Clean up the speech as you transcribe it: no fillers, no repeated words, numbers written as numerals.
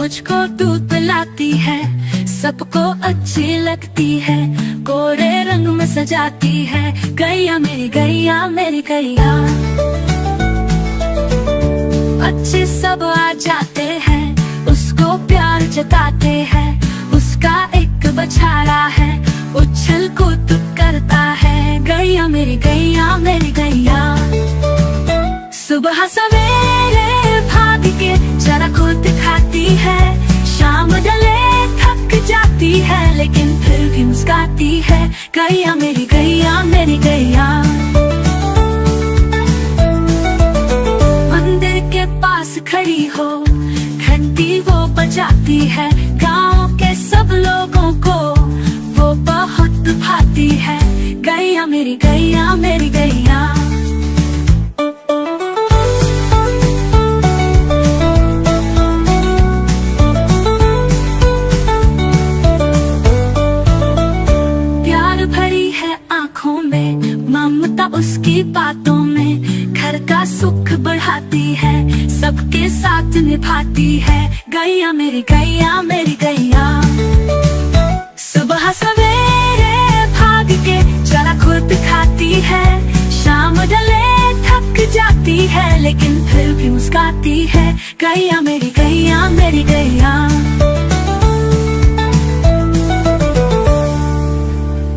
मुझको दूध पिलाती है, सबको अच्छी लगती है, कोरे रंग में सजाती है। गैया मेरी गैया मेरी गैया। बच्चे सब आ जाते हैं, उसको प्यार जताते हैं। उसका एक बछड़ा है, उछल कूद करता है। गैया मेरी गैया मेरी गैया। सुबह सवेरे भाग के जरा खुद खाती है, शाम ढले थक जाती है, लेकिन फिर भी मुस्काती है। गैया मेरी गैया मेरी गैया। मंदिर के पास खड़ी हो, घंटी वो बजाती है। गांव के सब लोगों को वो बहुत भाती है। गैया मेरी गैया मेरी गैया। प्यार भरी है आँखों में, ममता उसकी बातों में, घर का सुख बढ़ाती है, सबके साथ निभाती है। गैया मेरी गैया मेरी गैया। सुबह सवेरे भाग के जरा खुद खाती है, शाम ढले थक जाती है, लेकिन फिर भी मुस्काती है। गैया मेरी गैया मेरी गैया।